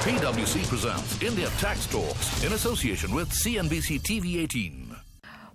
PwC presents India Tax Talks in association with CNBC TV 18.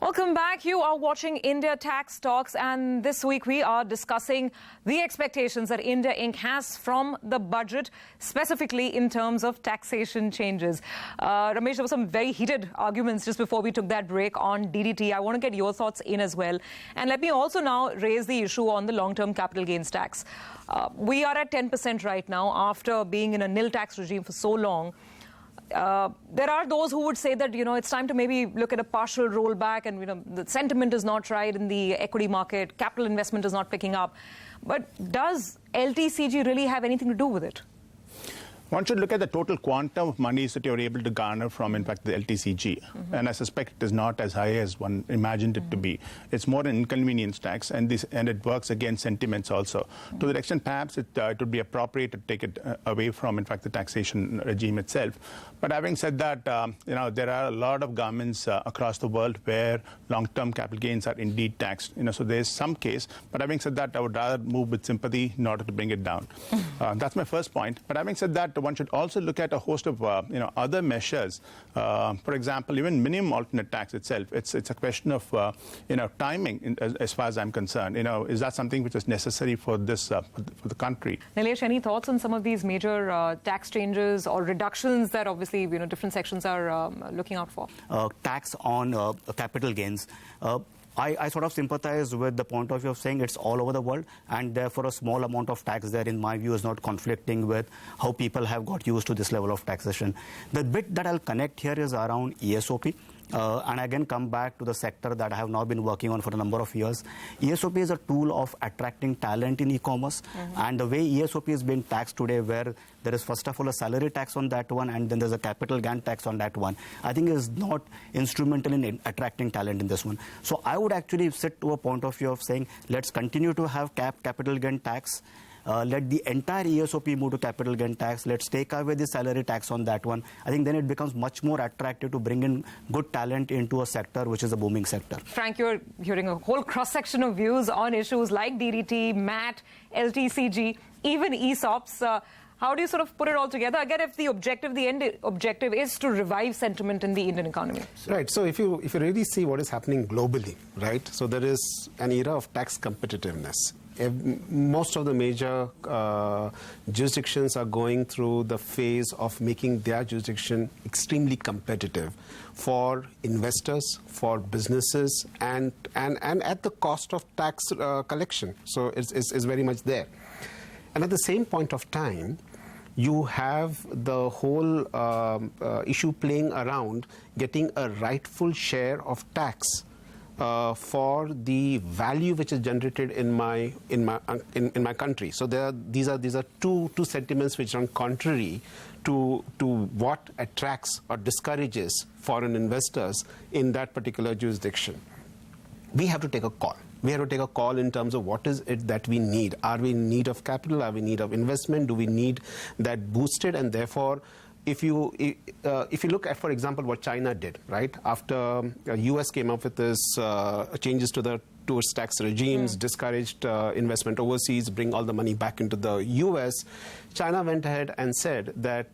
Welcome back. You are watching India Tax Talks, and this week we are discussing the expectations that India Inc. has from the budget, specifically in terms of taxation changes. Ramesh, there were some very heated arguments just before we took that break on DDT. I want to get your thoughts in as well. And let me also now raise the issue on the long-term capital gains tax. We are at 10% right now after being in a nil tax regime for so long. There are those who would say that, it's time to maybe look at a partial rollback and, the sentiment is not right in the equity market, capital investment is not picking up. But does LTCG really have anything to do with it? One should look at the total quantum of monies that you're able to garner from, in fact, the LTCG. And I suspect it is not as high as one imagined it to be. It's more an inconvenience tax, and it works against sentiments also. To the extent, perhaps it would be appropriate to take it away from, in fact, the taxation regime itself. But having said that, there are a lot of governments across the world where long-term capital gains are indeed taxed. So there's some case. But having said that, I would rather move with sympathy in order to bring it down. That's my first point. But having said that, one should also look at a host of other measures. For example, even minimum alternate tax itself. It's a question of timing, as far as I'm concerned. Is that something which is necessary for this for the country? Neelesh, any thoughts on some of these major tax changes or reductions that obviously different sections are looking out for? Tax on capital gains. I sort of sympathize with the point of view of saying it's all over the world, and therefore a small amount of tax there, in my view, is not conflicting with how people have got used to this level of taxation. The bit that I'll connect here is around ESOP. And again, come back to the sector that I have now been working on for a number of years. ESOP is a tool of attracting talent in e-commerce. And the way ESOP is being taxed today, where there is first of all a salary tax on that one, and then there's a capital gain tax on that one, I think is not instrumental in attracting talent in this one. So I would actually sit to a point of view of saying, let's continue to have capital gain tax. Let the entire ESOP move to capital gain tax. Let's take away the salary tax on that one. I think then it becomes much more attractive to bring in good talent into a sector which is a booming sector. Frank, you're hearing a whole cross-section of views on issues like DDT, MAT, LTCG, even ESOPs. How do you sort of put it all together? Again, if the end objective is to revive sentiment in the Indian economy. Right. So if you really see what is happening globally, right? So there is an era of tax competitiveness. Most of the major jurisdictions are going through the phase of making their jurisdiction extremely competitive for investors, for businesses, and at the cost of tax collection. So it's very much there. And at the same point of time, you have the whole issue playing around getting a rightful share of tax for the value which is generated in my country. So these are two sentiments which run contrary to what attracts or discourages foreign investors in that particular jurisdiction. We have to take a call. We have to take a call in terms of what is it that we need. Are we in need of capital? Are we in need of investment? Do we need that boosted? And therefore, if you look at, for example, what China did, right? After US came up with this changes to the tourist tax regimes, discouraged investment overseas, bring all the money back into the US, China went ahead and said that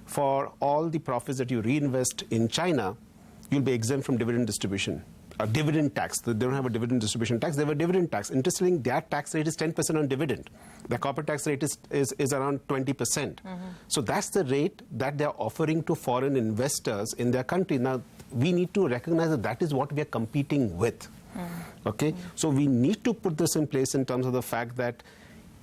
for all the profits that you reinvest in China, you'll be exempt from dividend distribution. A dividend tax. They don't have a dividend distribution tax. They have a dividend tax. Interestingly, their tax rate is 10% on dividend. The corporate tax rate is around 20%. So that's the rate that they're offering to foreign investors in their country. Now, we need to recognize that that is what we are competing with. Okay? So we need to put this in place in terms of the fact that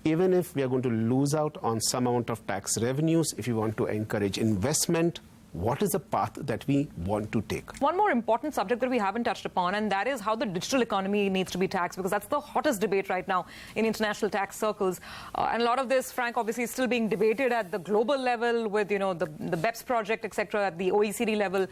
even if we are going to lose out on some amount of tax revenues, if you want to encourage investment, what is the path that we want to take? One more important subject that we haven't touched upon, and that is how the digital economy needs to be taxed, because that's the hottest debate right now in international tax circles. And a lot of this, Frank, obviously is still being debated at the global level with, the BEPS project, etc., at the OECD level.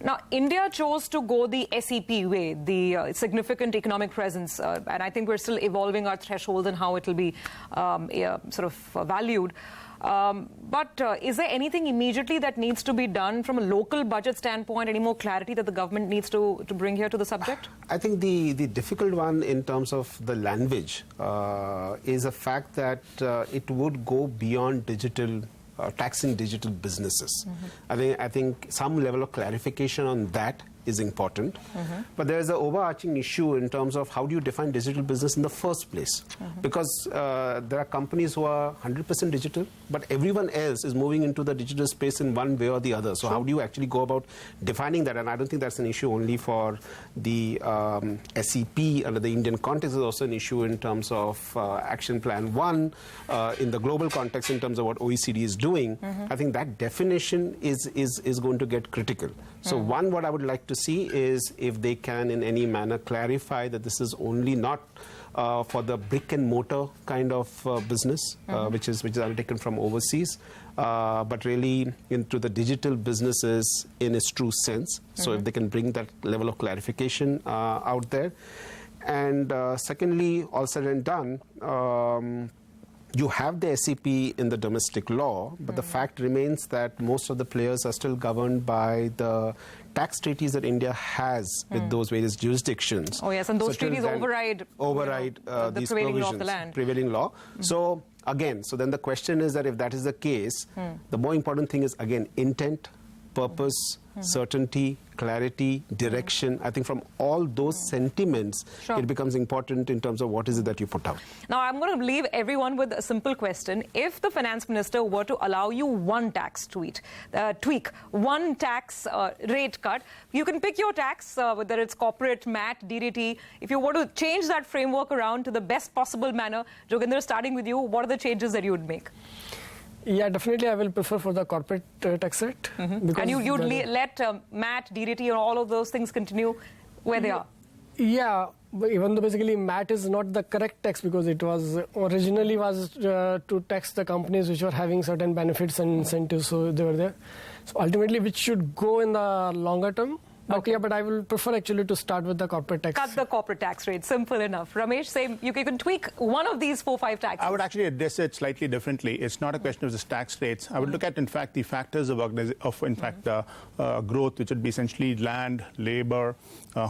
Now, India chose to go the SEP way, the significant economic presence, and I think we're still evolving our threshold and how it will be valued. But is there anything immediately that needs to be done from a local budget standpoint, any more clarity that the government needs to bring here to the subject? I think the difficult one in terms of the language is a fact that it would go beyond digital taxing digital businesses. I think some level of clarification on that is important. But there is an overarching issue in terms of how do you define digital business in the first place? Because there are companies who are 100% digital, but everyone else is moving into the digital space in one way or the other. So how do you actually go about defining that? And I don't think that's an issue only for the SEP under the Indian context. It's also an issue in terms of Action Plan 1 in the global context in terms of what OECD is doing. I think that definition is going to get critical. So one, what I would like to see is if they can in any manner clarify that this is only not for the brick and mortar kind of business, which is undertaken from overseas, but really into the digital businesses in its true sense. So if they can bring that level of clarification out there. And secondly, all said and done, you have the SEP in the domestic law, but the fact remains that most of the players are still governed by the tax treaties that India has with those various jurisdictions. Oh yes, and those treaties override the these prevailing law of the land. Prevailing law. So again, so then the question is that if that is the case, the more important thing is again intent, purpose, certainty, clarity, direction. I think from all those sentiments, it becomes important in terms of what is it that you put out. Now, I'm going to leave everyone with a simple question. If the finance minister were to allow you one tax tweak, one tax rate cut, you can pick your tax, whether it's corporate, MAT, DDT. If you were to change that framework around to the best possible manner, Jogendra, starting with you, what are the changes that you would make? Yeah, definitely I will prefer for the corporate tax rate. And you'd let MAT, DDT, and all of those things continue where they are? Yeah, but even though basically MAT is not the correct tax because it was originally to tax the companies which were having certain benefits and incentives, so they were there. So ultimately, which should go in the longer term. But yeah, but I will prefer actually to start with the corporate tax. Cut the corporate tax rate. Simple enough. Ramesh, same. You can tweak one of these 4-5 taxes. I would actually address it slightly differently. It's not a question of just tax rates. I would look at, in fact, the factors of growth, which would be essentially land, labor,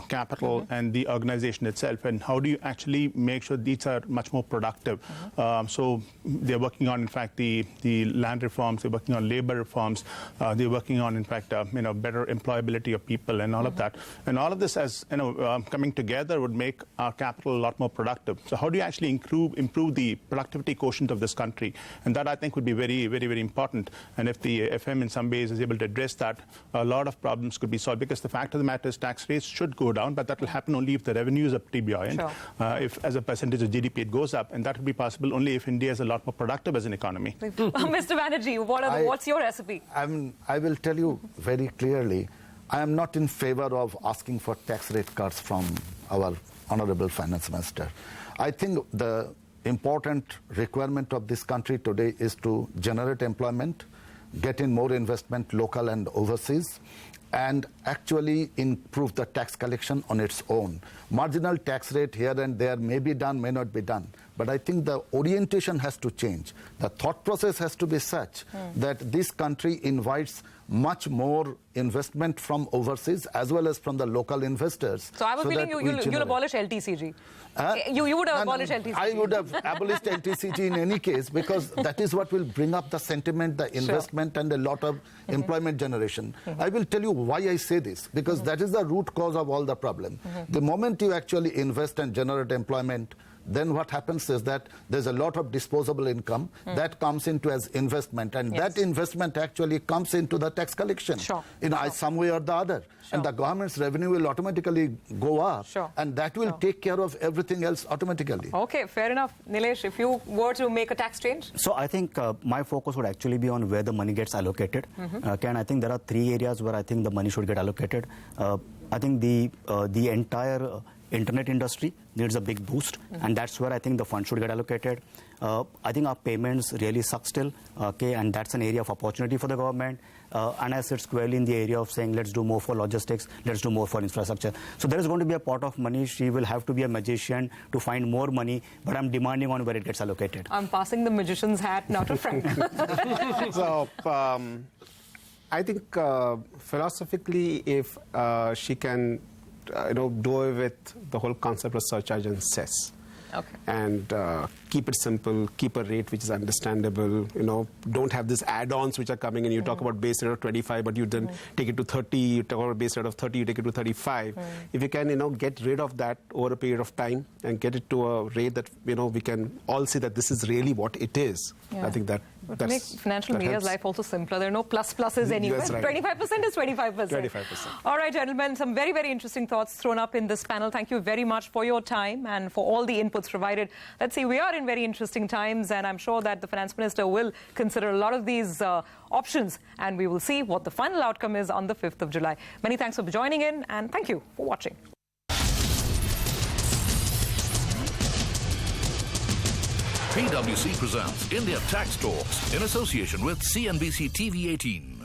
capital, and the organization itself. And how do you actually make sure these are much more productive? So they're working on, in fact, the land reforms. They're working on labor reforms. They're working on, in fact, better employability of people and all of that. And all of this, as coming together, would make our capital a lot more productive. So how do you actually improve the productivity quotient of this country? And that, I think, would be very, very, very important. And if the FM in some ways is able to address that, a lot of problems could be solved. Because the fact of the matter is tax rates should go down, but that will happen only if the revenues are pretty buoyant. If, as a percentage of GDP, it goes up. And that will be possible only if India is a lot more productive as an economy. Mr. Banerjee, what's your recipe? I will tell you very clearly, I am not in favor of asking for tax rate cuts from our Honorable Finance Minister. I think the important requirement of this country today is to generate employment, get in more investment, local and overseas, and actually improve the tax collection on its own. Marginal tax rate here and there may be done, may not be done. But I think the orientation has to change. The thought process has to be such that this country invites much more investment from overseas as well as from the local investors. So I have a feeling you'll abolish LTCG. You would abolish LTCG. I would have abolished LTCG in any case because that is what will bring up the sentiment, the investment and a lot of employment generation. I will tell you why I say this, because that is the root cause of all the problem. The moment you actually invest and generate employment, then what happens is that there's a lot of disposable income that comes into as investment, and that investment actually comes into the tax collection in some way or the other. And the government's revenue will automatically go up, and that will take care of everything else automatically. Okay, fair enough. Nilesh, if you were to make a tax change? So I think my focus would actually be on where the money gets allocated. And I think there are 3 areas where I think the money should get allocated. I think the entire internet industry needs a big boost, and that's where I think the fund should get allocated. I think our payments really suck still, and that's an area of opportunity for the government. And I sit squarely in the area of saying, let's do more for logistics, let's do more for infrastructure. So there is going to be a pot of money. She will have to be a magician to find more money, but I'm demanding on where it gets allocated. I'm passing the magician's hat now to Frank. So I think philosophically, if she can do away with the whole concept of surcharge and cess, and keep it simple, keep a rate which is understandable, don't have these add-ons which are coming in. You talk about base rate of 25, but you then take it to 30, you talk about base rate of 30, you take it to 35. If you can, get rid of that over a period of time and get it to a rate that, we can all see that this is really what it is. I think that make financial media's life also simpler. There are no pluses anywhere. That's right. 25% is 25%. 25%. All right, gentlemen, some very, very interesting thoughts thrown up in this panel. Thank you very much for your time and for all the inputs provided. Let's see, we are in very interesting times, and I'm sure that the Finance Minister will consider a lot of these options, and we will see what the final outcome is on the 5th of July. Many thanks for joining in, and thank you for watching. PwC presents India Tax Talks in association with CNBC TV 18.